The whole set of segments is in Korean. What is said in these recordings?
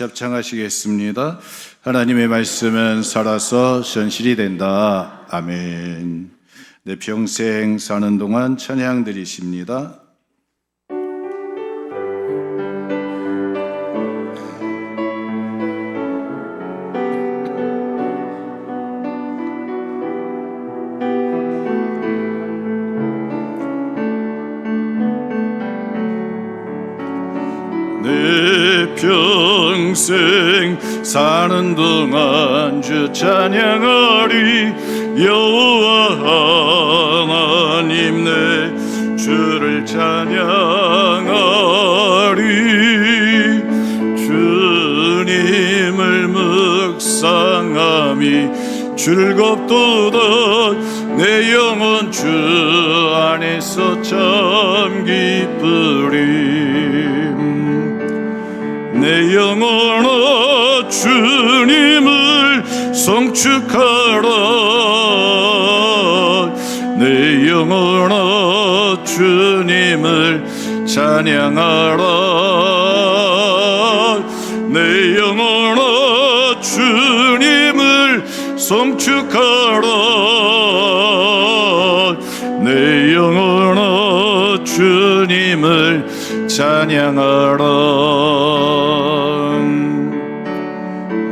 합창하시겠습니다. 하나님의 말씀은 살아서 현실이 된다. 아멘. 내 평생 사는 동안 찬양 드리십니다. 내 평생 사는 동안 주 찬양하리. 여호와 하나님 내 주를 찬양하리. 주님을 묵상함이 즐겁도다. 내 영혼 주 안에서 참 기쁘리. 내 영혼아 주님을 성축하라. 내 영혼아 주님을 찬양하라. 내 영혼아 주님을 성축하라. 내 영혼아 주님을 찬양하라.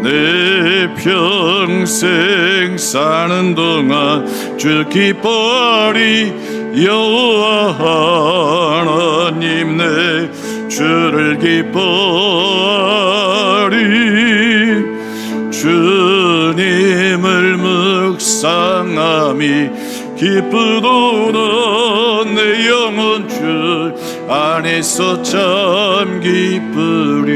내 평생 사는 동안 주 기뻐하리. 여호와 하나님 내 주를 기뻐하리. 주님을 묵상함이 기쁘도다. 내 영혼 주 안에서 참 기쁘리.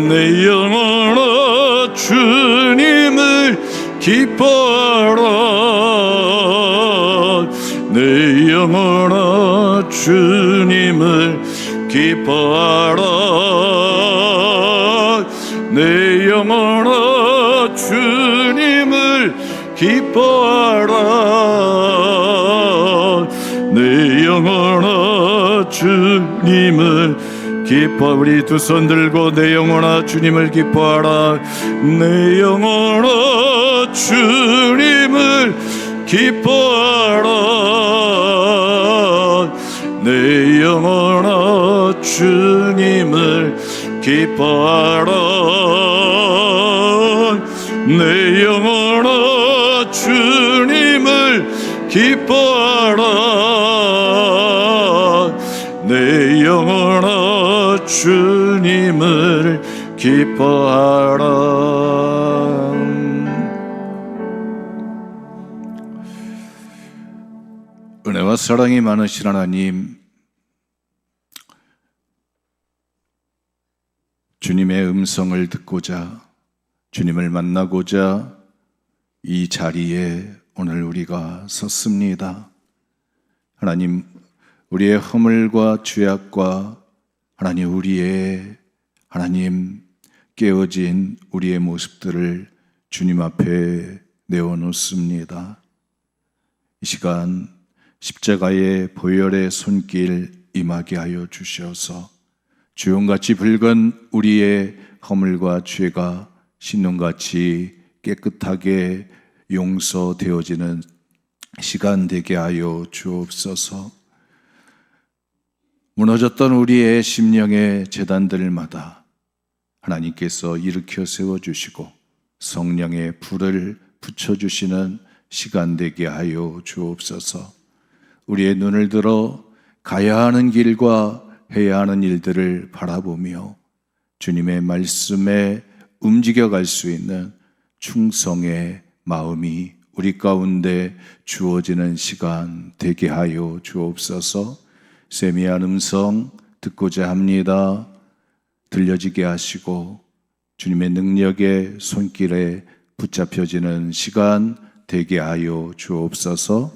내 영혼아 주님을 기뻐하라. 내 영혼아 주님을 기뻐하라. 내 영혼아 주님을 기뻐하라. 내 영혼아 주님을 기뻐. 우리 두 손 들고 내 영혼아 주님을 기뻐하라. 내 영혼아 주님을 기뻐하라. 내 영혼아 주님을 기뻐하라. 내 영혼아 주님을 기뻐하라. 내 영혼아 주님을 기뻐하라. 은혜와 사랑이 많으신 하나님, 주님의 음성을 듣고자, 주님을 만나고자 이 자리에 오늘 우리가 섰습니다. 하나님, 우리의 허물과 죄악과 하나님 깨어진 우리의 모습들을 주님 앞에 내어놓습니다. 이 시간 십자가의 보혈의 손길 임하게 하여 주셔서 주홍같이 붉은 우리의 허물과 죄가 신눈같이 깨끗하게 용서되어지는 시간 되게 하여 주옵소서. 무너졌던 우리의 심령의 제단들마다 하나님께서 일으켜 세워주시고 성령의 불을 붙여주시는 시간 되게 하여 주옵소서. 우리의 눈을 들어 가야 하는 길과 해야 하는 일들을 바라보며 주님의 말씀에 움직여갈 수 있는 충성의 마음이 우리 가운데 주어지는 시간 되게 하여 주옵소서. 세미한 음성 듣고자 합니다. 들려지게 하시고 주님의 능력의 손길에 붙잡혀지는 시간 되게 하여 주옵소서.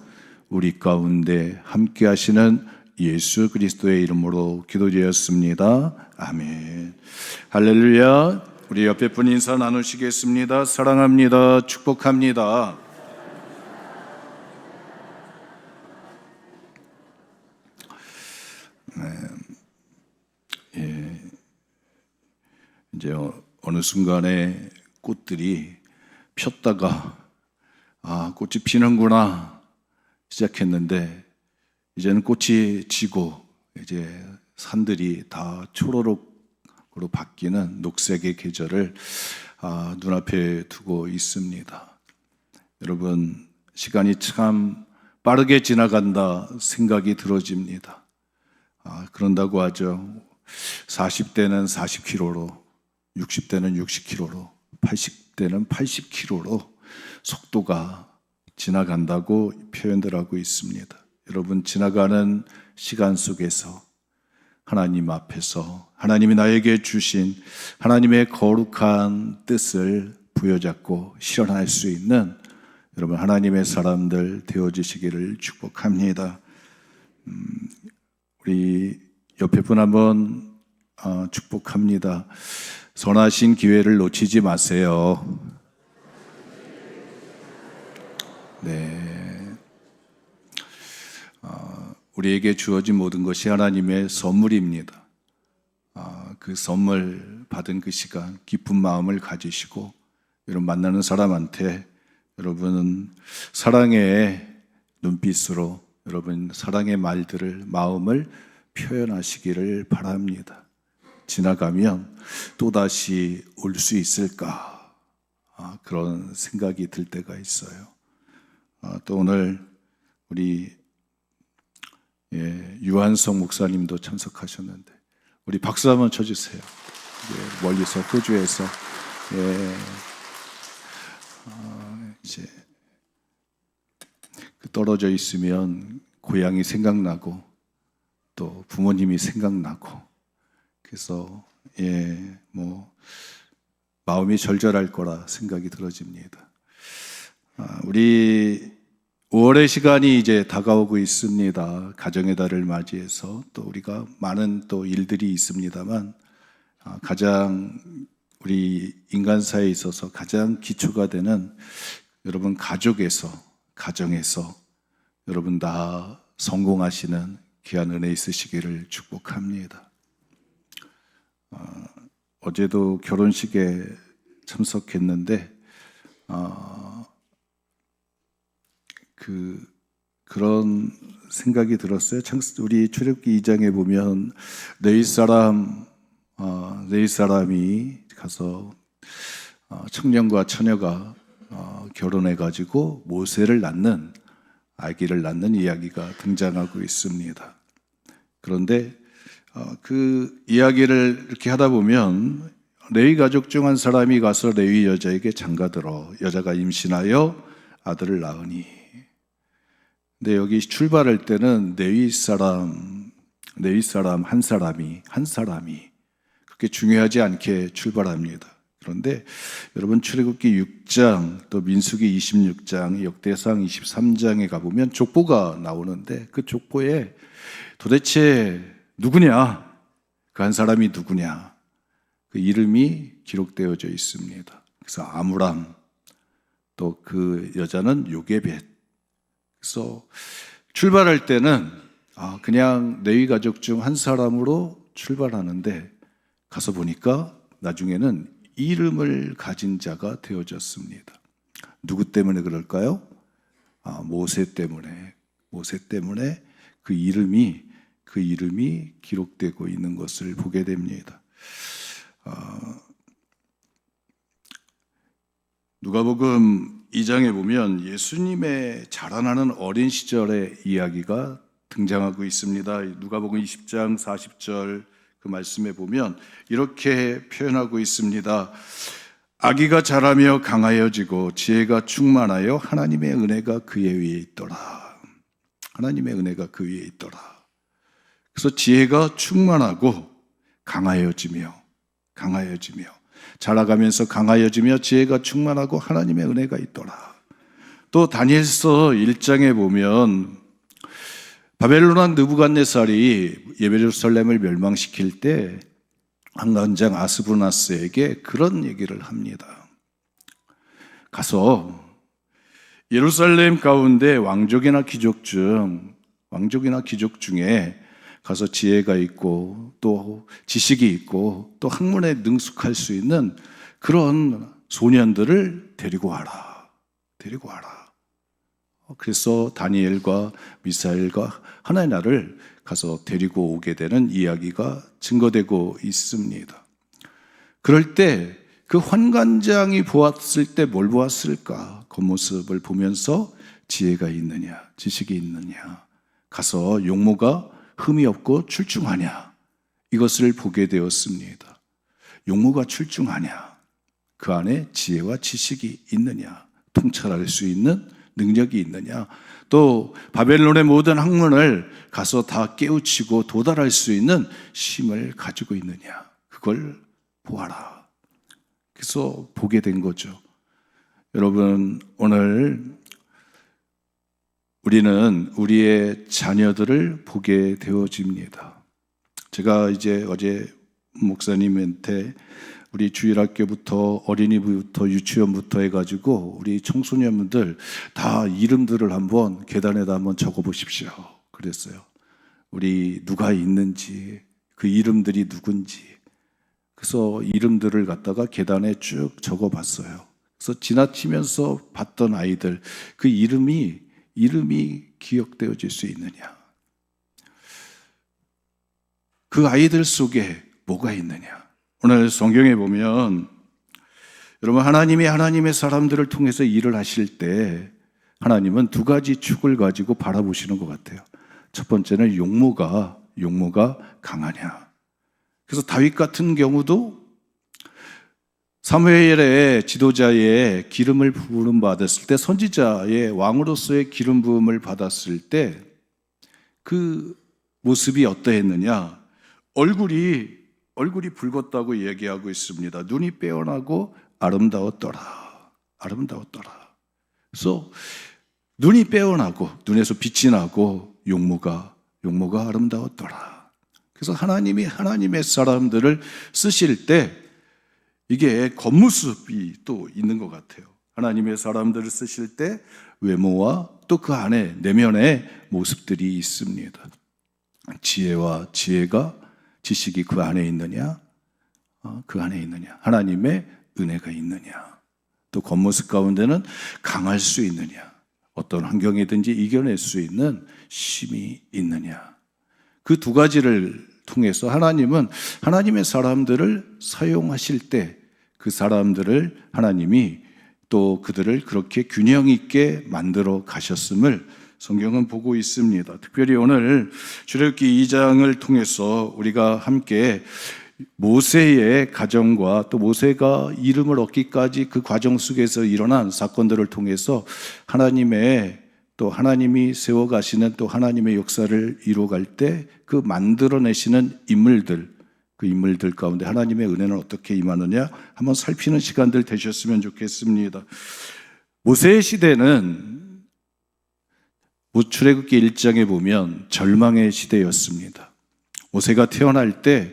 우리 가운데 함께 하시는 예수 그리스도의 이름으로 기도드렸습니다. 아멘. 할렐루야. 우리 옆에 분 인사 나누시겠습니다. 사랑합니다. 축복합니다. 이제 어느 순간에 꽃들이 폈다가 꽃이 피는구나 시작했는데 이제는 꽃이 지고 이제 산들이 다 초록으로 바뀌는 녹색의 계절을 눈앞에 두고 있습니다. 여러분, 시간이 참 빠르게 지나간다 생각이 들어집니다. 그런다고 하죠. 40대는 40km로, 60대는 60km로, 80대는 80km로 속도가 지나간다고 표현들 하고 있습니다. 여러분, 지나가는 시간 속에서 하나님 앞에서 하나님이 나에게 주신 하나님의 거룩한 뜻을 부여잡고 실현할 수 있는 여러분 하나님의 사람들 되어주시기를 축복합니다. 우리 옆에 분 한번 축복합니다. 선하신 기회를 놓치지 마세요. 네. 우리에게 주어진 모든 것이 하나님의 선물입니다. 그 선물 받은 그 시간, 기쁜 마음을 가지시고 여러분 만나는 사람한테 여러분은 사랑의 눈빛으로 여러분 사랑의 말들을, 마음을 표현하시기를 바랍니다. 지나가면 또다시 올 수 있을까? 그런 생각이 들 때가 있어요. 또 오늘 우리 유한성 목사님도 참석하셨는데 우리 박수 한번 쳐주세요. 멀리서 호주에서 이제 떨어져 있으면 고향이 생각나고 또 부모님이 생각나고 그래서 마음이 절절할 거라 생각이 들어집니다. 우리 5월의 시간이 이제 다가오고 있습니다. 가정의 달을 맞이해서 또 우리가 많은 또 일들이 있습니다만 가장 우리 인간사에 있어서 가장 기초가 되는 여러분 가족에서, 가정에서 여러분 다 성공하시는 귀한 은혜 있으시기를 축복합니다. 어제도 결혼식에 참석했는데 그런 생각이 들었어요. 우리 출애굽기 2장에 보면 레위 사람이 가서 청년과 처녀가 결혼해가지고 모세를 낳는, 아기를 낳는 이야기가 등장하고 있습니다. 그런데 그 이야기를 이렇게 하다 보면 레위 가족 중 한 사람이 가서 레위 여자에게 장가들어 여자가 임신하여 아들을 낳으니. 근데 여기 출발할 때는 레위 사람 한 사람이 그렇게 중요하지 않게 출발합니다. 그런데 여러분 출애굽기 6장 또 민수기 26장 역대상 23장에 가보면 족보가 나오는데 그 족보에 도대체 누구냐? 그 한 사람이 누구냐? 그 이름이 기록되어져 있습니다. 그래서 아므람, 또 그 여자는 요게벳. 그래서 출발할 때는 그냥 레위 가족 중 한 사람으로 출발하는데 가서 보니까 나중에는 이름을 가진 자가 되어졌습니다. 누구 때문에 그럴까요? 모세 때문에 그 이름이 기록되고 있는 것을 보게 됩니다. 누가복음 2장에 보면 예수님의 자라나는 어린 시절의 이야기가 등장하고 있습니다. 누가복음 20장 40절 그 말씀에 보면 이렇게 표현하고 있습니다. 아기가 자라며 강하여지고 지혜가 충만하여 하나님의 은혜가 그의 위에 있더라. 하나님의 은혜가 그 위에 있더라. 그래서 지혜가 충만하고 강하여지며 자라가면서 강하여지며 지혜가 충만하고 하나님의 은혜가 있더라. 또 다니엘서 1장에 보면 바벨론 왕 느부갓네살이 예루살렘을 멸망시킬 때 한관장 아스부나스에게 그런 얘기를 합니다. 가서 예루살렘 가운데 왕족이나 귀족 중에 가서 지혜가 있고 또 지식이 있고 또 학문에 능숙할 수 있는 그런 소년들을 데리고 와라. 데리고 와라. 그래서 다니엘과 미사엘과 하나냐를 가서 데리고 오게 되는 이야기가 증거되고 있습니다. 그럴 때 그 환관장이 보았을 때 뭘 보았을까? 겉모습을 보면서 지혜가 있느냐, 지식이 있느냐, 가서 용모가 흠이 없고 출중하냐, 이것을 보게 되었습니다. 용모가 출중하냐, 그 안에 지혜와 지식이 있느냐, 통찰할 수 있는 능력이 있느냐, 또 바벨론의 모든 학문을 가서 다 깨우치고 도달할 수 있는 힘을 가지고 있느냐, 그걸 보아라. 그래서 보게 된 거죠. 여러분, 오늘 우리는 우리의 자녀들을 보게 되어집니다. 제가 이제 어제 목사님한테 우리 주일학교부터 어린이부터 유치원부터 해가지고 우리 청소년분들 다 이름들을 한번 계단에다 한번 적어보십시오. 그랬어요. 우리 누가 있는지, 그 이름들이 누군지. 그래서 이름들을 갖다가 계단에 쭉 적어봤어요. 그래서 지나치면서 봤던 아이들, 그 이름이 기억되어질 수 있느냐? 그 아이들 속에 뭐가 있느냐? 오늘 성경에 보면 여러분, 하나님이 하나님의 사람들을 통해서 일을 하실 때 하나님은 두 가지 축을 가지고 바라보시는 것 같아요. 첫 번째는 용모가 강하냐. 그래서 다윗 같은 경우도 사무엘의 지도자의 기름을 부음 받았을 때, 선지자의 왕으로서의 기름 부음을 받았을 때 그 모습이 어떠했느냐? 얼굴이 붉었다고 얘기하고 있습니다. 눈이 빼어나고 아름다웠더라. 그래서 눈이 빼어나고 눈에서 빛이 나고 용모가 아름다웠더라. 그래서 하나님이 하나님의 사람들을 쓰실 때 이게 겉모습이 또 있는 것 같아요. 하나님의 사람들을 쓰실 때 외모와 또 그 안에 내면의 모습들이 있습니다. 지식이 그 안에 있느냐? 그 안에 있느냐? 하나님의 은혜가 있느냐? 또 겉모습 가운데는 강할 수 있느냐? 어떤 환경이든지 이겨낼 수 있는 힘이 있느냐? 그 두 가지를 통해서 하나님은 하나님의 사람들을 사용하실 때 그 사람들을 하나님이 또 그들을 그렇게 균형 있게 만들어 가셨음을 성경은 보고 있습니다. 특별히 오늘 출애굽기 2장을 통해서 우리가 함께 모세의 가정과 또 모세가 이름을 얻기까지 그 과정 속에서 일어난 사건들을 통해서 하나님이 세워가시는 또 하나님의 역사를 이루어갈 때 그 만들어내시는 인물들, 그 인물들 가운데 하나님의 은혜는 어떻게 임하느냐 한번 살피는 시간들 되셨으면 좋겠습니다. 모세의 시대는 출애굽기 1장에 보면 절망의 시대였습니다. 모세가 태어날 때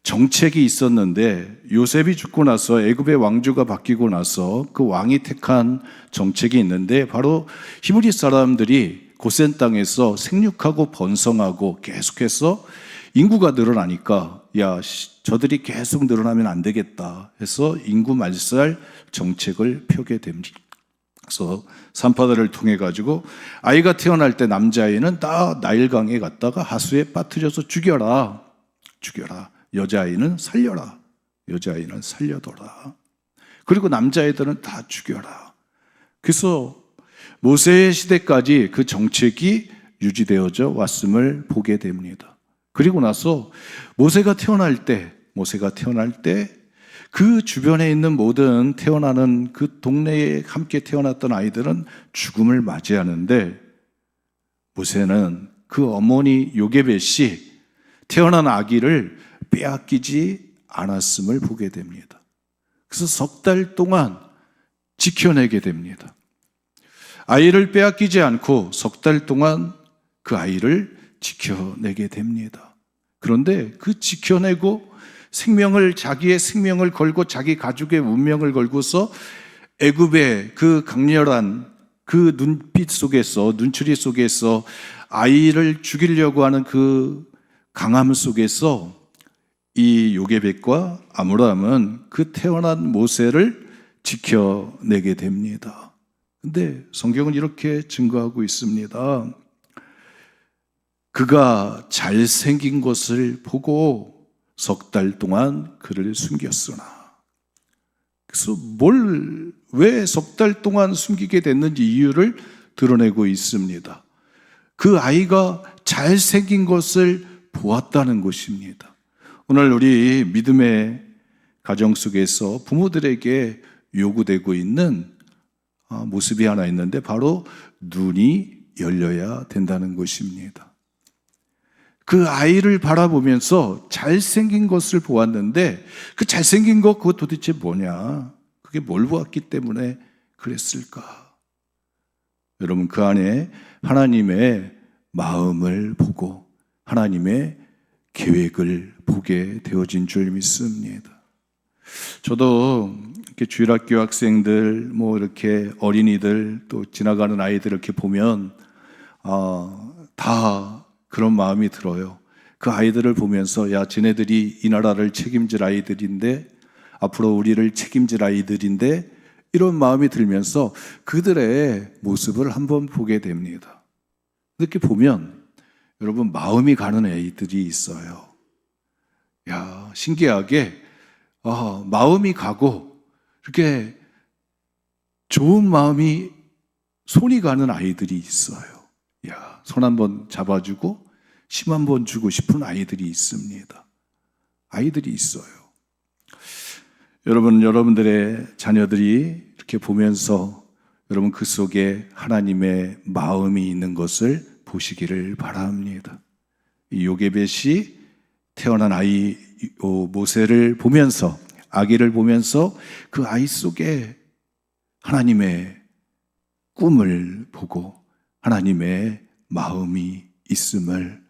정책이 있었는데 요셉이 죽고 나서 애굽의 왕조가 바뀌고 나서 그 왕이 택한 정책이 있는데 바로 히브리 사람들이 고센 땅에서 생육하고 번성하고 계속해서 인구가 늘어나니까 저들이 계속 늘어나면 안 되겠다 해서 인구 말살 정책을 펴게 됩니다. 그래서 산파들을 통해 가지고 아이가 태어날 때 남자아이는 다 나일강에 갔다가 하수에 빠뜨려서 죽여라. 여자아이는 살려라. 여자아이는 살려둬라. 그리고 남자아이들은 다 죽여라. 그래서 모세의 시대까지 그 정책이 유지되어져 왔음을 보게 됩니다. 그리고 나서 모세가 태어날 때 그 주변에 있는 모든 태어나는 그 동네에 함께 태어났던 아이들은 죽음을 맞이하는데 모세는 그 어머니 요게벳이 태어난 아기를 빼앗기지 않았음을 보게 됩니다. 그래서 석 달 동안 지켜내게 됩니다. 아이를 빼앗기지 않고 석 달 동안 그 아이를 지켜내게 됩니다. 그런데 그 지켜내고 자기의 생명을 걸고 자기 가족의 운명을 걸고서 애굽의 그 강렬한 그 눈추리 속에서 아이를 죽이려고 하는 그 강함 속에서 이 요게벳과 아므람은 그 태어난 모세를 지켜내게 됩니다. 근데 성경은 이렇게 증거하고 있습니다. 그가 잘생긴 것을 보고 석 달 동안 그를 숨겼으나. 그래서 왜 석 달 동안 숨기게 됐는지 이유를 드러내고 있습니다. 그 아이가 잘생긴 것을 보았다는 것입니다. 오늘 우리 믿음의 가정 속에서 부모들에게 요구되고 있는 모습이 하나 있는데 바로 눈이 열려야 된다는 것입니다. 그 아이를 바라보면서 잘생긴 것을 보았는데 그 잘생긴 것 그거 도대체 뭐냐? 그게 뭘 보았기 때문에 그랬을까? 여러분 그 안에 하나님의 마음을 보고 하나님의 계획을 보게 되어진 줄 믿습니다. 저도 이렇게 주일학교 학생들, 이렇게 어린이들, 또 지나가는 아이들 이렇게 보면 다 그런 마음이 들어요. 그 아이들을 보면서 야, 쟤네들이 이 나라를 책임질 아이들인데, 앞으로 우리를 책임질 아이들인데, 이런 마음이 들면서 그들의 모습을 한번 보게 됩니다. 이렇게 보면 여러분 마음이 가는 아이들이 있어요. 야, 신기하게 마음이 가고 이렇게 좋은 마음이 손이 가는 아이들이 있어요. 야, 손 한번 잡아주고 심 한번 주고 싶은 아이들이 있습니다. 아이들이 있어요. 여러분들의 자녀들이 이렇게 보면서 여러분 그 속에 하나님의 마음이 있는 것을 보시기를 바랍니다. 이 요게벳이 태어난 아이 모세를 보면서, 아기를 보면서 그 아이 속에 하나님의 꿈을 보고 하나님의 마음이 있음을,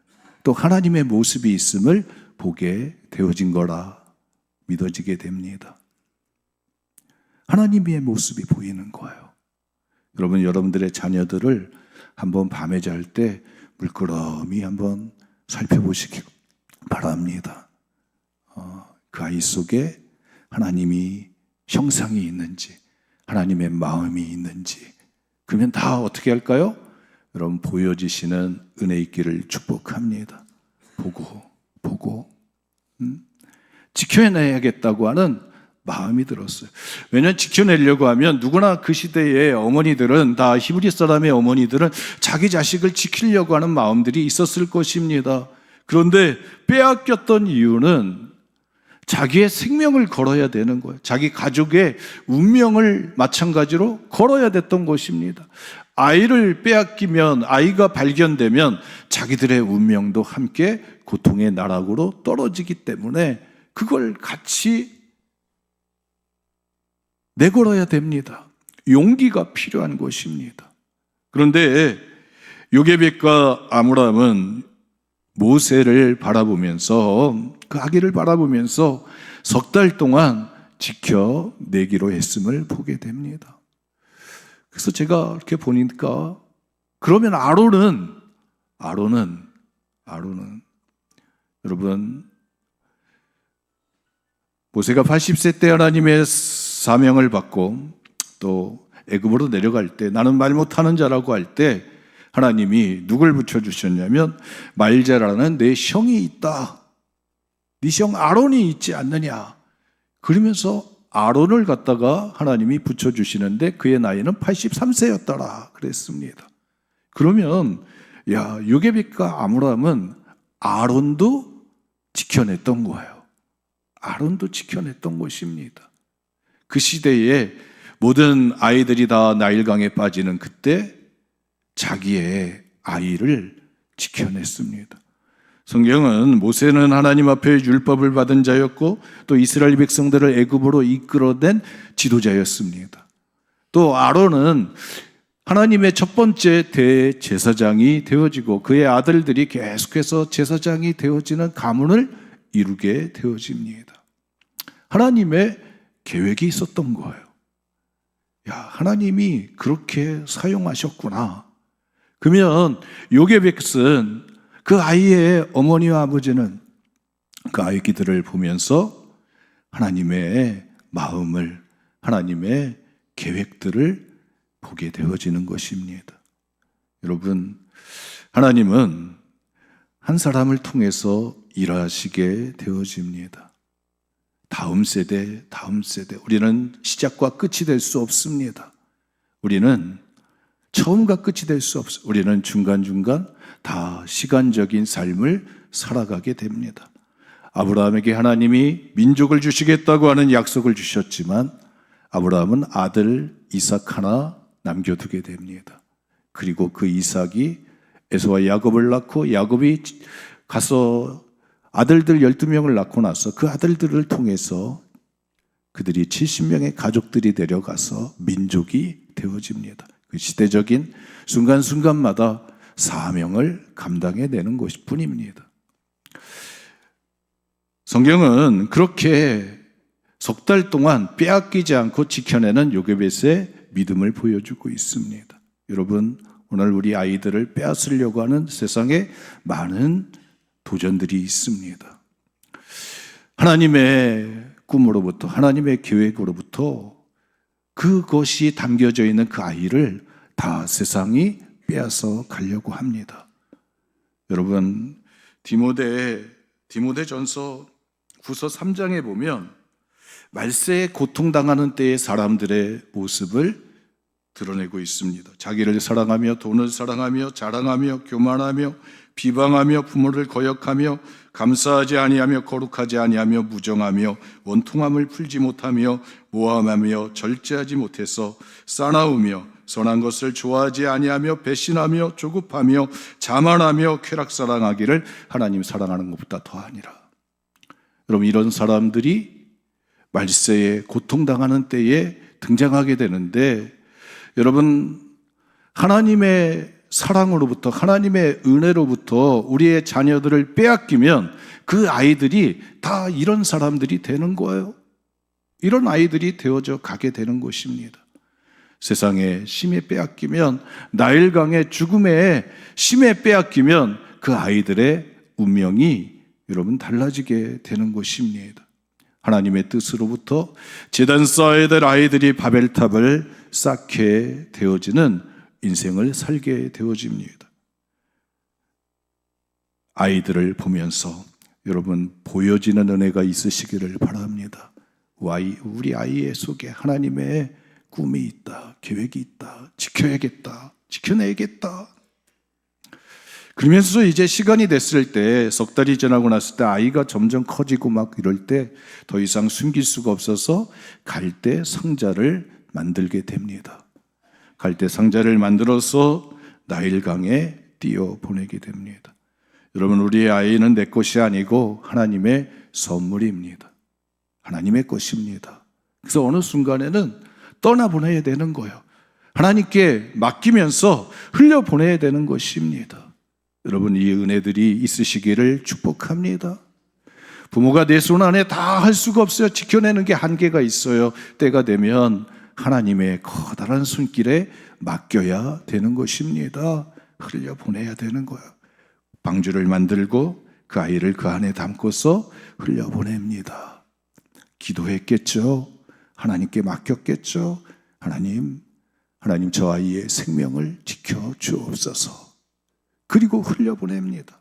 또 하나님의 모습이 있음을 보게 되어진 거라 믿어지게 됩니다. 하나님의 모습이 보이는 거예요. 여러분들의 자녀들을 한번 밤에 잘 때 물끄러미 한번 살펴보시기 바랍니다. 그 아이 속에 하나님이 형상이 있는지, 하나님의 마음이 있는지, 그러면 다 어떻게 할까요? 여러분 보여지시는 은혜 있기를 축복합니다. 보고 지켜내야겠다고 하는 마음이 들었어요. 왜냐하면 지켜내려고 하면 누구나 그 시대의 어머니들은, 다 히브리 사람의 어머니들은 자기 자식을 지키려고 하는 마음들이 있었을 것입니다. 그런데 빼앗겼던 이유는 자기의 생명을 걸어야 되는 거예요. 자기 가족의 운명을 마찬가지로 걸어야 됐던 것입니다. 아이를 빼앗기면, 아이가 발견되면 자기들의 운명도 함께 고통의 나락으로 떨어지기 때문에 그걸 같이 내걸어야 됩니다. 용기가 필요한 것입니다. 그런데 요게벳과 아므람은 모세를 바라보면서, 그 아기를 바라보면서 석 달 동안 지켜내기로 했음을 보게 됩니다. 그래서 제가 이렇게 보니까, 그러면 아론은 여러분 모세가 80세 때 하나님의 사명을 받고 또 애굽으로 내려갈 때, 나는 말 못하는 자라고 할 때 하나님이 누굴 붙여주셨냐면 말 잘하는 내 형이 있다. 네 형 아론이 있지 않느냐. 그러면서 아론을 갖다가 하나님이 붙여주시는데 그의 나이는 83세였더라 그랬습니다. 그러면 요게벳과 아므람은 아론도 지켜냈던 거예요. 아론도 지켜냈던 것입니다. 그 시대에 모든 아이들이 다 나일강에 빠지는 그때 자기의 아이를 지켜냈습니다. 성경은 모세는 하나님 앞에 율법을 받은 자였고 또 이스라엘 백성들을 애굽으로 이끌어낸 지도자였습니다. 또 아론은 하나님의 첫 번째 대제사장이 되어지고 그의 아들들이 계속해서 제사장이 되어지는 가문을 이루게 되어집니다. 하나님의 계획이 있었던 거예요. 하나님이 그렇게 사용하셨구나. 그러면 요게벳은 그 아이의 어머니와 아버지는 그 아이 기도를 보면서 하나님의 마음을, 하나님의 계획들을 보게 되어지는 것입니다. 여러분, 하나님은 한 사람을 통해서 일하시게 되어집니다. 다음 세대, 우리는 시작과 끝이 될 수 없습니다. 우리는 처음과 끝이 될 수 없어요. 우리는 중간중간 다 시간적인 삶을 살아가게 됩니다. 아브라함에게 하나님이 민족을 주시겠다고 하는 약속을 주셨지만 아브라함은 아들 이삭 하나 남겨두게 됩니다. 그리고 그 이삭이 에서와 야곱을 낳고 야곱이 가서 아들들 12명을 낳고 나서 그 아들들을 통해서 그들이 70명의 가족들이 내려가서 민족이 되어집니다. 그 시대적인 순간순간마다 사명을 감당해내는 것일 뿐입니다. 성경은 그렇게 석 달 동안 빼앗기지 않고 지켜내는 요게벳의 믿음을 보여주고 있습니다. 여러분, 오늘 우리 아이들을 빼앗으려고 하는 세상에 많은 도전들이 있습니다. 하나님의 꿈으로부터, 하나님의 계획으로부터 그것이 담겨져 있는 그 아이를 다 세상이 빼앗아 가려고 합니다. 여러분, 디모데전서 9서 3장에 보면 말세에 고통당하는 때의 사람들의 모습을 드러내고 있습니다. 자기를 사랑하며 돈을 사랑하며 자랑하며 교만하며 비방하며 부모를 거역하며 감사하지 아니하며 거룩하지 아니하며 무정하며 원통함을 풀지 못하며 모함하며 절제하지 못해서 싸나우며 선한 것을 좋아하지 아니하며 배신하며 조급하며 자만하며 쾌락사랑하기를 하나님 사랑하는 것보다 더하니라. 여러분, 이런 사람들이 말세에 고통당하는 때에 등장하게 되는데, 여러분, 하나님의 사랑으로부터, 하나님의 은혜로부터 우리의 자녀들을 빼앗기면 그 아이들이 다 이런 사람들이 되는 거예요. 이런 아이들이 되어져 가게 되는 것입니다. 세상에 심에 빼앗기면, 나일강의 죽음에 심에 빼앗기면 그 아이들의 운명이 여러분 달라지게 되는 것입니다. 하나님의 뜻으로부터 제단 쌓아야 될 아이들이 바벨탑을 쌓게 되어지는 인생을 살게 되어집니다. 아이들을 보면서 여러분 보여지는 은혜가 있으시기를 바랍니다. 우리 아이의 속에 하나님의 꿈이 있다, 계획이 있다, 지켜야겠다, 지켜내야겠다. 그러면서 이제 시간이 됐을 때, 석 달이 지나고 났을 때 아이가 점점 커지고 막 이럴 때 더 이상 숨길 수가 없어서 갈대 상자를 만들게 됩니다. 갈대 상자를 만들어서 나일강에 띄워 보내게 됩니다. 여러분, 우리의 아이는 내 것이 아니고 하나님의 선물입니다. 하나님의 것입니다. 그래서 어느 순간에는 떠나보내야 되는 거예요. 하나님께 맡기면서 흘려보내야 되는 것입니다. 여러분, 이 은혜들이 있으시기를 축복합니다. 부모가 내 손 안에 다 할 수가 없어요. 지켜내는 게 한계가 있어요. 때가 되면 하나님의 커다란 손길에 맡겨야 되는 것입니다. 흘려보내야 되는 거예요. 방주를 만들고 그 아이를 그 안에 담고서 흘려보냅니다. 기도했겠죠. 하나님께 맡겼겠죠. 하나님 저 아이의 생명을 지켜주옵소서. 그리고 흘려보냅니다.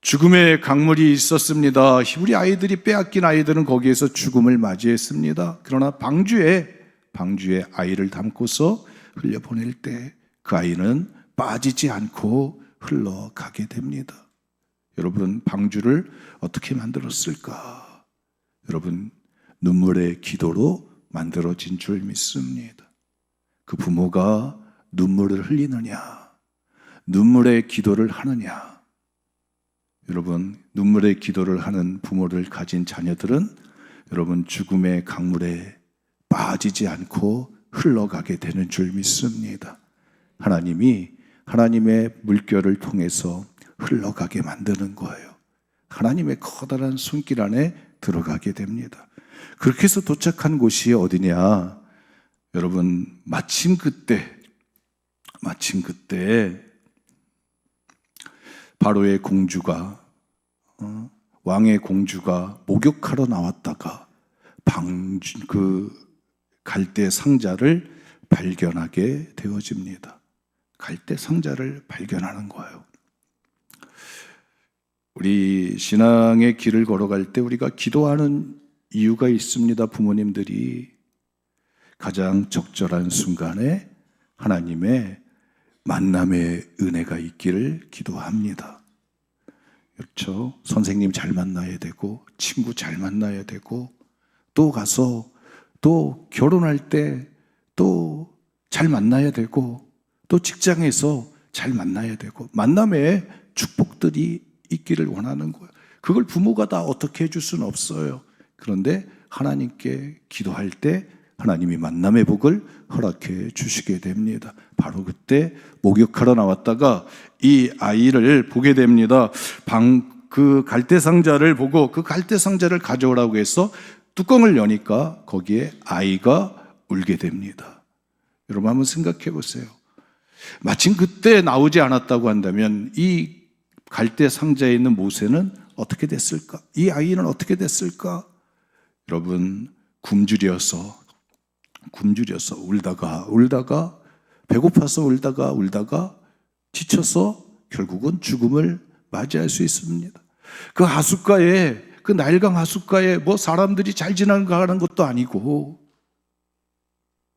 죽음의 강물이 있었습니다. 우리 아이들이 빼앗긴 아이들은 거기에서 죽음을 맞이했습니다. 그러나 방주에 아이를 담고서 흘려보낼 때 그 아이는 빠지지 않고 흘러가게 됩니다. 여러분, 방주를 어떻게 만들었을까? 여러분, 눈물의 기도로 만들어진 줄 믿습니다. 그 부모가 눈물을 흘리느냐, 눈물의 기도를 하느냐. 여러분, 눈물의 기도를 하는 부모를 가진 자녀들은 여러분 죽음의 강물에 빠지지 않고 흘러가게 되는 줄 믿습니다. 하나님이 하나님의 물결을 통해서 흘러가게 만드는 거예요. 하나님의 커다란 손길 안에 들어가게 됩니다. 그렇게 해서 도착한 곳이 어디냐? 여러분, 마침 그때 바로의 공주가 왕의 공주가 목욕하러 나왔다가 그 갈대 상자를 발견하게 되어집니다. 갈대 상자를 발견하는 거예요. 우리 신앙의 길을 걸어갈 때 우리가 기도하는 이유가 있습니다. 부모님들이 가장 적절한 순간에 하나님의 만남의 은혜가 있기를 기도합니다. 그렇죠? 선생님 잘 만나야 되고, 친구 잘 만나야 되고, 또 가서 또 결혼할 때 또 잘 만나야 되고, 또 직장에서 잘 만나야 되고, 만남의 축복들이 있기를 원하는 거예요. 그걸 부모가 다 어떻게 해줄 수는 없어요. 그런데 하나님께 기도할 때 하나님이 만남의 복을 허락해 주시게 됩니다. 바로 그때 목욕하러 나왔다가 이 아이를 보게 됩니다. 그 갈대 상자를 보고 그 갈대 상자를 가져오라고 해서 뚜껑을 여니까 거기에 아이가 울게 됩니다. 여러분 한번 생각해 보세요. 마침 그때 나오지 않았다고 한다면 이 갈대 상자에 있는 모세는 어떻게 됐을까? 이 아이는 어떻게 됐을까? 여러분 굶주려서 울다가 배고파서 울다가 지쳐서 결국은 죽음을 맞이할 수 있습니다. 그 하숫가에, 그 나일강 하숫가에 뭐 사람들이 잘 지나가는 것도 아니고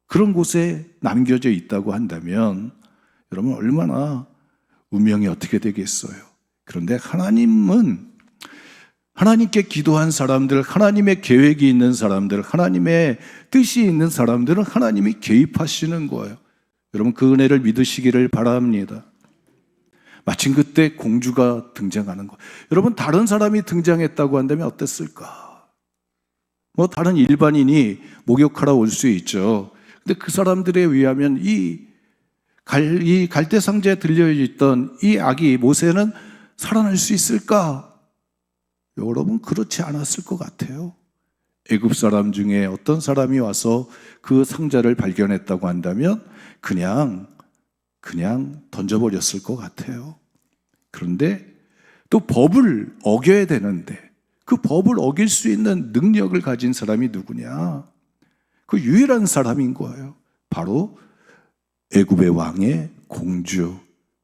그런 곳에 남겨져 있다고 한다면 여러분 얼마나 운명이 어떻게 되겠어요? 그런데 하나님은 하나님께 기도한 사람들, 하나님의 계획이 있는 사람들, 하나님의 뜻이 있는 사람들은 하나님이 개입하시는 거예요. 여러분 그 은혜를 믿으시기를 바랍니다. 마침 그때 공주가 등장하는 거. 여러분 다른 사람이 등장했다고 한다면 어땠을까? 뭐 다른 일반인이 목욕하러 올 수 있죠. 근데 그 사람들에 의하면 이 갈대 상자에 들려있던 이 아기 모세는 살아날 수 있을까? 여러분 그렇지 않았을 것 같아요. 애굽 사람 중에 어떤 사람이 와서 그 상자를 발견했다고 한다면 그냥 던져버렸을 것 같아요. 그런데 또 법을 어겨야 되는데 그 법을 어길 수 있는 능력을 가진 사람이 누구냐? 그 유일한 사람인 거예요. 바로 애굽의 왕의 공주.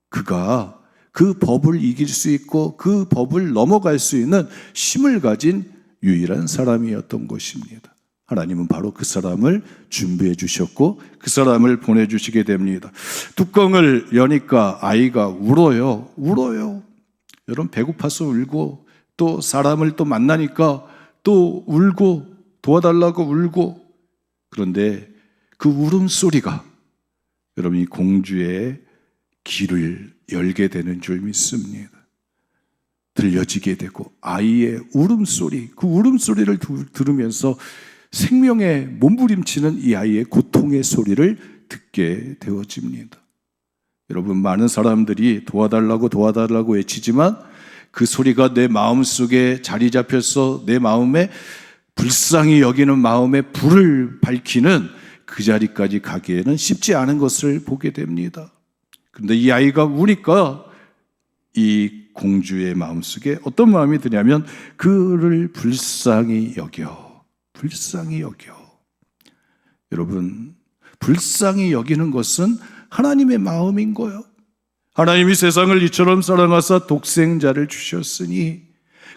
그가 그 법을 이길 수 있고 그 법을 넘어갈 수 있는 힘을 가진 유일한 사람이었던 것입니다. 하나님은 바로 그 사람을 준비해 주셨고 그 사람을 보내주시게 됩니다. 뚜껑을 여니까 아이가 울어요. 여러분 배고파서 울고 또 사람을 또 만나니까 또 울고 도와달라고 울고 그런데 그 울음소리가 여러분 이 공주의 길을 열게 되는 줄 믿습니다. 들려지게 되고 아이의 울음소리, 그 울음소리를 들으면서 생명에 몸부림치는 이 아이의 고통의 소리를 듣게 되어집니다. 여러분 많은 사람들이 도와달라고 외치지만 그 소리가 내 마음속에 자리 잡혀서 내 마음에 불쌍히 여기는 마음에 불을 밝히는 그 자리까지 가기에는 쉽지 않은 것을 보게 됩니다. 그런데 이 아이가 우니까 이 공주의 마음속에 어떤 마음이 드냐면 그를 불쌍히 여겨. 여러분 불쌍히 여기는 것은 하나님의 마음인 거예요. 하나님이 세상을 이처럼 사랑하사 독생자를 주셨으니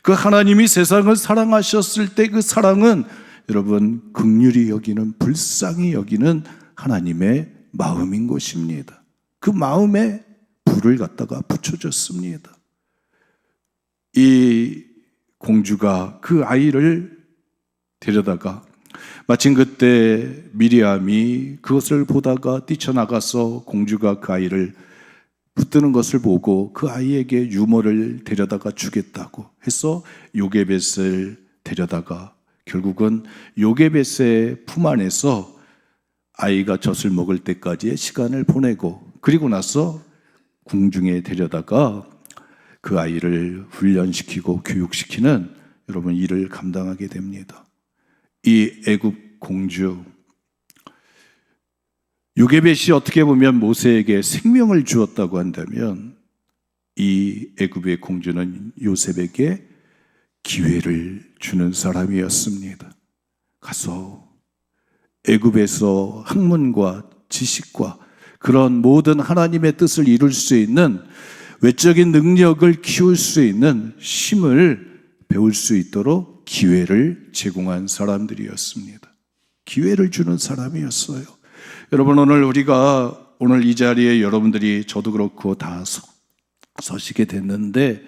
그 하나님이 세상을 사랑하셨을 때 그 사랑은 여러분 긍휼히 여기는 불쌍히 여기는 하나님의 마음인 것입니다. 그 마음에 불을 갖다가 붙여줬습니다. 이 공주가 그 아이를 데려다가 마침 그때 미리암이 그것을 보다가 뛰쳐나가서 공주가 그 아이를 붙드는 것을 보고 그 아이에게 유모를 데려다가 주겠다고 해서 요게벳을 데려다가 결국은 요게벳의 품 안에서 아이가 젖을 먹을 때까지의 시간을 보내고 그리고 나서 궁중에 데려다가 그 아이를 훈련시키고 교육시키는 여러분 일을 감당하게 됩니다. 이 애굽 공주 요게벳이 어떻게 보면 모세에게 생명을 주었다고 한다면 이 애굽의 공주는 요셉에게 기회를 주는 사람이었습니다. 가서 애굽에서 학문과 지식과 그런 모든 하나님의 뜻을 이룰 수 있는 외적인 능력을 키울 수 있는 힘을 배울 수 있도록 기회를 제공한 사람들이었습니다. 기회를 주는 사람이었어요. 여러분, 오늘 이 자리에 여러분들이, 저도 그렇고 다 서시게 됐는데,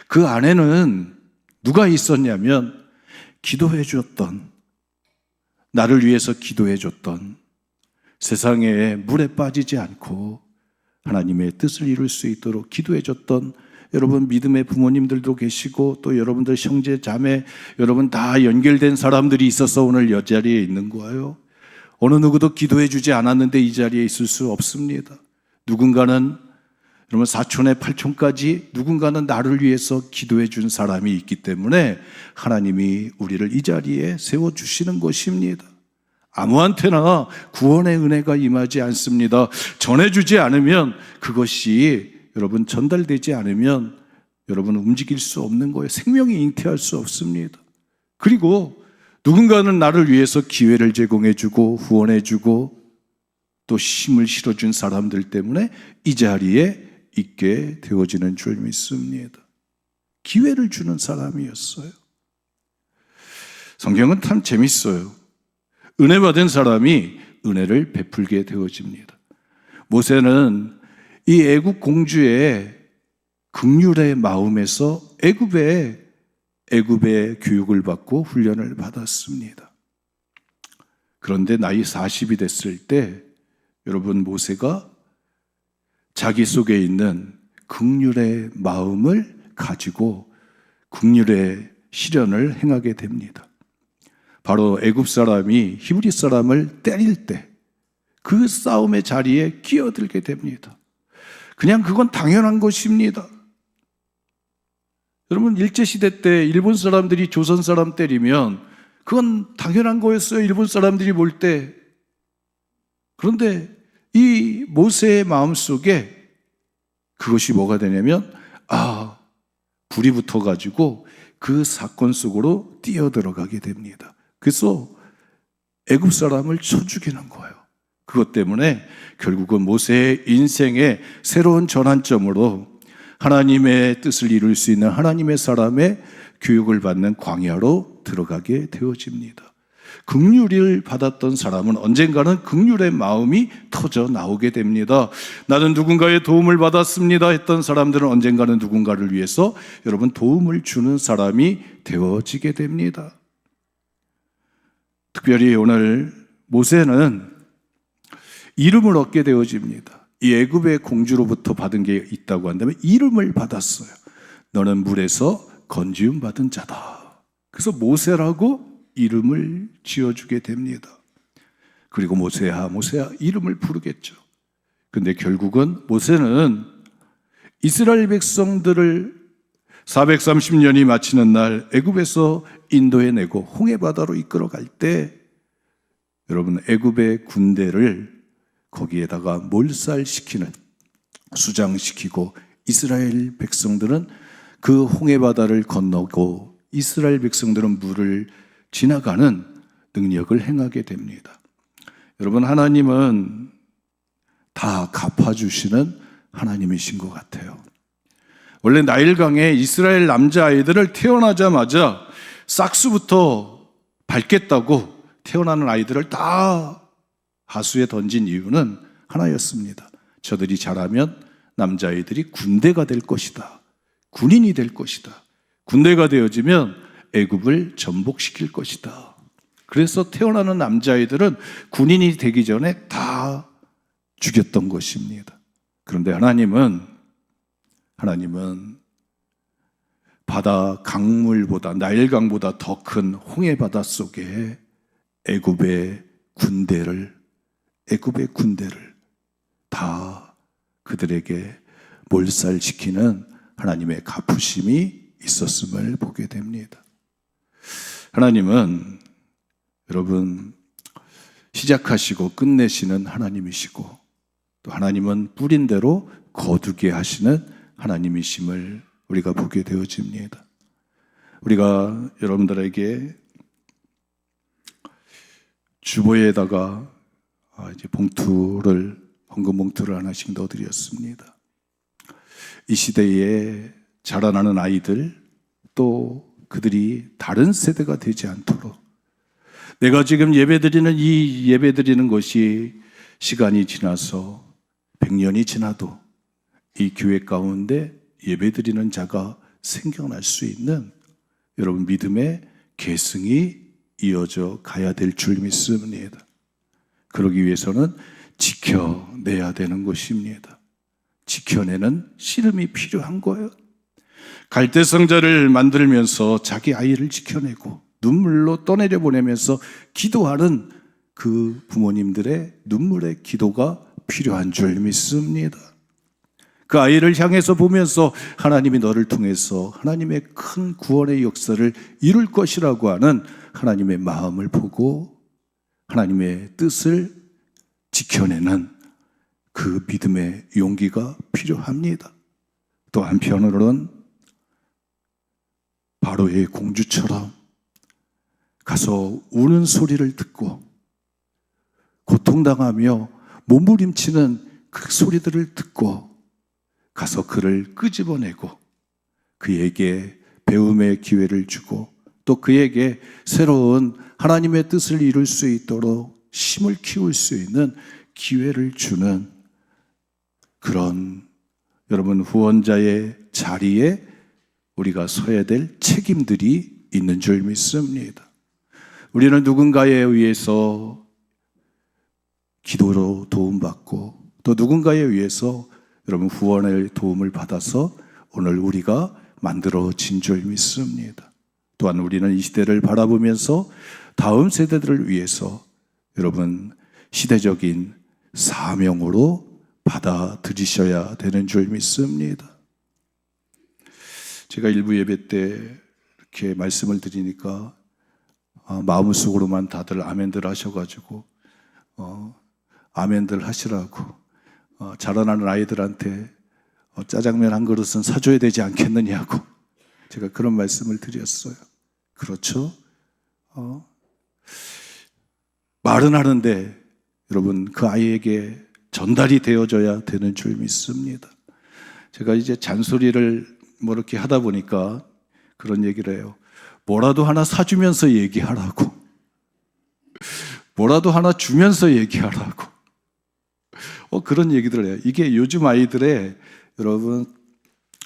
그 안에는 누가 있었냐면 기도해 줬던, 나를 위해서 기도해 줬던, 세상에 물에 빠지지 않고 하나님의 뜻을 이룰 수 있도록 기도해 줬던 여러분 믿음의 부모님들도 계시고, 또 여러분들 형제 자매 여러분 다 연결된 사람들이 있어서 오늘 이 자리에 있는 거예요. 어느 누구도 기도해 주지 않았는데 이 자리에 있을 수 없습니다. 누군가는, 여러분 사촌에 팔촌까지 누군가는 나를 위해서 기도해 준 사람이 있기 때문에 하나님이 우리를 이 자리에 세워주시는 것입니다. 아무한테나 구원의 은혜가 임하지 않습니다. 전해주지 않으면, 그것이 여러분 전달되지 않으면 여러분 움직일 수 없는 거예요. 생명이 잉태할 수 없습니다. 그리고 누군가는 나를 위해서 기회를 제공해주고 후원해주고 또 힘을 실어준 사람들 때문에 이 자리에 있게 되어지는 줄 믿습니다. 기회를 주는 사람이었어요. 성경은 참 재밌어요. 은혜 받은 사람이 은혜를 베풀게 되어집니다. 모세는 이 애굽 공주의 긍휼의 마음에서 애굽의 교육을 받고 훈련을 받았습니다. 그런데 나이 40이 됐을 때 여러분, 모세가 자기 속에 있는 긍휼의 마음을 가지고 긍휼의 실현을 행하게 됩니다. 바로 애굽 사람이 히브리 사람을 때릴 때 그 싸움의 자리에 끼어들게 됩니다. 그냥 그건 당연한 것입니다. 여러분, 일제시대 때 일본 사람들이 조선 사람 때리면 그건 당연한 거였어요. 일본 사람들이 볼 때. 그런데 이 모세의 마음속에 그것이 뭐가 되냐면, 불이 붙어가지고 그 사건 속으로 뛰어들어가게 됩니다. 그래서 애굽 사람을 쳐 죽이는 거예요. 그것 때문에 결국은 모세의 인생의 새로운 전환점으로 하나님의 뜻을 이룰 수 있는 하나님의 사람의 교육을 받는 광야로 들어가게 되어집니다. 긍휼을 받았던 사람은 언젠가는 긍휼의 마음이 터져 나오게 됩니다. 나는 누군가의 도움을 받았습니다 했던 사람들은 언젠가는 누군가를 위해서 여러분 도움을 주는 사람이 되어지게 됩니다. 특별히 오늘 모세는 이름을 얻게 되어집니다. 이 애굽의 공주로부터 받은 게 있다고 한다면 이름을 받았어요. 너는 물에서 건지움 받은 자다. 그래서 모세라고 이름을 지어주게 됩니다. 그리고 모세야 이름을 부르겠죠. 근데 결국은 모세는 이스라엘 백성들을 430년이 마치는 날 애굽에서 인도해 내고 홍해바다로 이끌어갈 때 여러분, 애굽의 군대를 거기에다가 몰살시키는, 수장시키고 이스라엘 백성들은 그 홍해바다를 건너고 이스라엘 백성들은 물을 지나가는 능력을 행하게 됩니다. 여러분, 하나님은 다 갚아주시는 하나님이신 것 같아요. 원래 나일강에 이스라엘 남자아이들을 태어나자마자 싹수부터 밟겠다고 태어나는 아이들을 다 하수에 던진 이유는 하나였습니다. 저들이 자라면 남자아이들이 군대가 될 것이다. 군인이 될 것이다. 군대가 되어지면 애굽을 전복시킬 것이다. 그래서 태어나는 남자아이들은 군인이 되기 전에 다 죽였던 것입니다. 그런데 하나님은 바다 강물보다, 나일강보다 더 큰 홍해바다 속에 애굽의 군대를 다 그들에게 몰살시키는 하나님의 갚으심이 있었음을 보게 됩니다. 하나님은 여러분 시작하시고 끝내시는 하나님이시고, 또 하나님은 뿌린 대로 거두게 하시는 하나님이심을 우리가 보게 되어집니다. 우리가 여러분들에게 주보에다가 이제 헌금 봉투를 하나씩 넣어드렸습니다. 이 시대에 자라나는 아이들, 또 그들이 다른 세대가 되지 않도록, 내가 지금 예배드리는 이 예배드리는 것이 시간이 지나서 100년이 지나도 이 교회 가운데 예배드리는 자가 생겨날 수 있는 여러분 믿음의 계승이 이어져 가야 될 줄 믿습니다. 그러기 위해서는 지켜내야 되는 것입니다. 지켜내는 씨름이 필요한 거예요. 갈대성자를 만들면서 자기 아이를 지켜내고 눈물로 떠내려 보내면서 기도하는 그 부모님들의 눈물의 기도가 필요한 줄 믿습니다. 그 아이를 향해서 보면서 하나님이 너를 통해서 하나님의 큰 구원의 역사를 이룰 것이라고 하는 하나님의 마음을 보고 하나님의 뜻을 지켜내는 그 믿음의 용기가 필요합니다. 또 한편으로는 바로의 공주처럼 가서 우는 소리를 듣고 고통당하며 몸부림치는 그 소리들을 듣고 가서 그를 끄집어내고 그에게 배움의 기회를 주고 또 그에게 새로운 하나님의 뜻을 이룰 수 있도록 힘을 키울 수 있는 기회를 주는 그런 여러분 후원자의 자리에 우리가 서야 될 책임들이 있는 줄 믿습니다. 우리는 누군가에 의해서 기도로 도움받고 또 누군가에 의해서 여러분 후원의 도움을 받아서 오늘 우리가 만들어진 줄 믿습니다. 또한 우리는 이 시대를 바라보면서 다음 세대들을 위해서 여러분 시대적인 사명으로 받아들이셔야 되는 줄 믿습니다. 제가 일부 예배 때 이렇게 말씀을 드리니까 마음속으로만 다들 아멘들 하셔가지고 아멘들 하시라고 자라나는 아이들한테 짜장면 한 그릇은 사줘야 되지 않겠느냐고 제가 그런 말씀을 드렸어요. 그렇죠? 말은 하는데 여러분 그 아이에게 전달이 되어져야 되는 줄 믿습니다. 제가 이제 잔소리를 뭐 이렇게 하다 보니까 그런 얘기를 해요. 뭐라도 하나 사주면서 얘기하라고. 뭐라도 하나 주면서 얘기하라고. 그런 얘기들을 해요. 이게 요즘 아이들의 여러분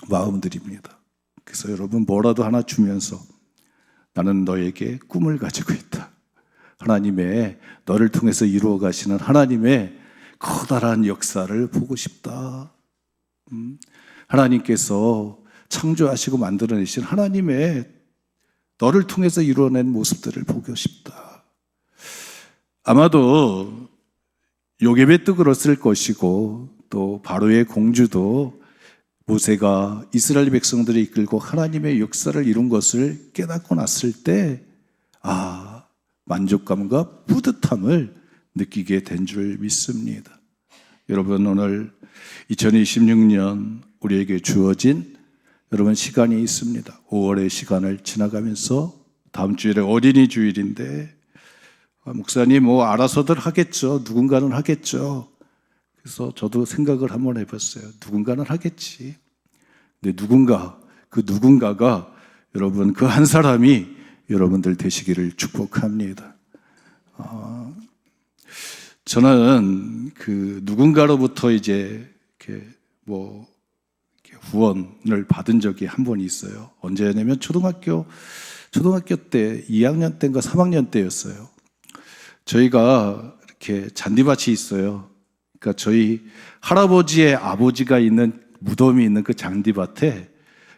마음들입니다. 그래서 여러분 뭐라도 하나 주면서 나는 너에게 꿈을 가지고 있다. 하나님의 너를 통해서 이루어 가시는 하나님의 커다란 역사를 보고 싶다. 하나님께서 창조하시고 만들어내신 하나님의 너를 통해서 이루어낸 모습들을 보고 싶다. 아마도 요게벳도 그랬을 것이고 또 바로의 공주도 모세가 이스라엘 백성들을 이끌고 하나님의 역사를 이룬 것을 깨닫고 났을 때 만족감과 뿌듯함을 느끼게 된 줄 믿습니다. 여러분 오늘 2026년 우리에게 주어진 여러분 시간이 있습니다. 5월의 시간을 지나가면서 다음 주일에 어린이 주일인데 목사님 알아서들 하겠죠. 누군가는 하겠죠. 그래서 저도 생각을 한번 해봤어요. 누군가는 하겠지. 근데 그 누군가가 여러분 그 한 사람이 여러분들 되시기를 축복합니다. 저는 그 누군가로부터 이제 이렇게 후원을 받은 적이 한 번 있어요. 언제냐면 초등학교 때 2학년 때인가 3학년 때였어요. 저희가 이렇게 잔디밭이 있어요. 그러니까 저희 할아버지의 아버지가 있는 무덤이 있는 그 잔디밭에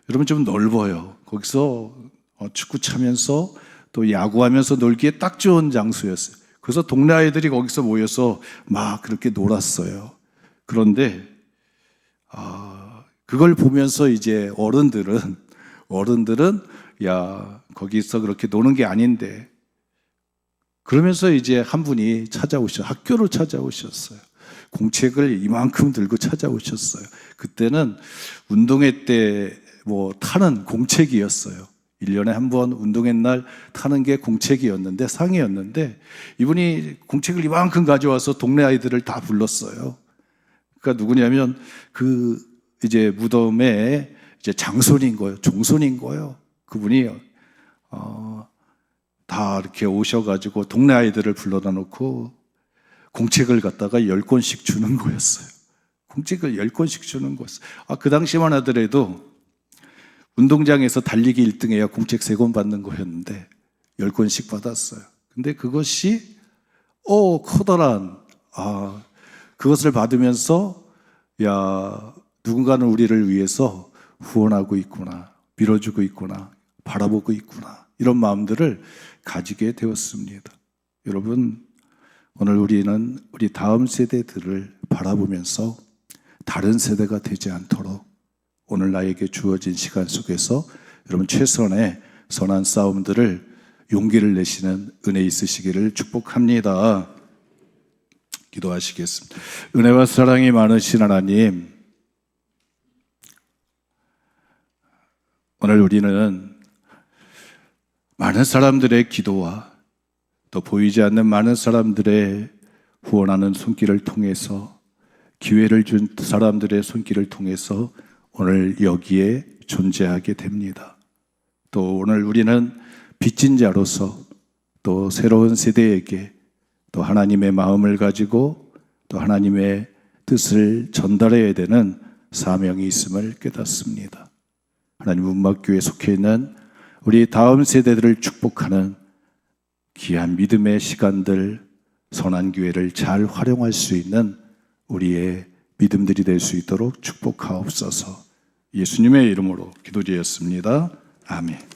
여러분 좀 넓어요. 거기서 축구 차면서 또 야구하면서 놀기에 딱 좋은 장소였어요. 그래서 동네 아이들이 거기서 모여서 막 그렇게 놀았어요. 그런데 그걸 보면서 이제 어른들은 야 거기서 그렇게 노는 게 아닌데 그러면서 이제 한 분이 학교로 찾아오셨어요. 공책을 이만큼 들고 찾아오셨어요. 그때는 운동회 때 뭐 타는 공책이었어요. 1년에 한 번 운동회 날 타는 게 공책이었는데, 상이었는데, 이분이 공책을 이만큼 가져와서 동네 아이들을 다 불렀어요. 그러니까 누구냐면 이제 무덤에 이제 장손인 거예요. 종손인 거예요. 그분이 다 이렇게 오셔가지고 동네 아이들을 불러다 놓고 공책을 갖다가 10권씩 주는 거였어요. 공책을 10권씩 주는 거였어요. 그 당시만 하더라도 운동장에서 달리기 1등해야 공책 3권 받는 거였는데 10권씩 받았어요. 근데 그것이 커다란 그것을 받으면서 누군가는 우리를 위해서 후원하고 있구나, 밀어주고 있구나, 바라보고 있구나, 이런 마음들을 가지게 되었습니다. 여러분, 오늘 우리는 우리 다음 세대들을 바라보면서 다른 세대가 되지 않도록 오늘 나에게 주어진 시간 속에서 여러분 최선의 선한 싸움들을 용기를 내시는 은혜 있으시기를 축복합니다. 기도하시겠습니다. 은혜와 사랑이 많으신 하나님, 오늘 우리는 많은 사람들의 기도와 또 보이지 않는 많은 사람들의 후원하는 손길을 통해서, 기회를 준 사람들의 손길을 통해서 오늘 여기에 존재하게 됩니다. 또 오늘 우리는 빚진 자로서 또 새로운 세대에게 또 하나님의 마음을 가지고 또 하나님의 뜻을 전달해야 되는 사명이 있음을 깨닫습니다. 하나님 운막교회에 속해 있는 우리 다음 세대들을 축복하는 귀한 믿음의 시간들, 선한 기회를 잘 활용할 수 있는 우리의 믿음들이 될 수 있도록 축복하옵소서. 예수님의 이름으로 기도드렸습니다. 아멘.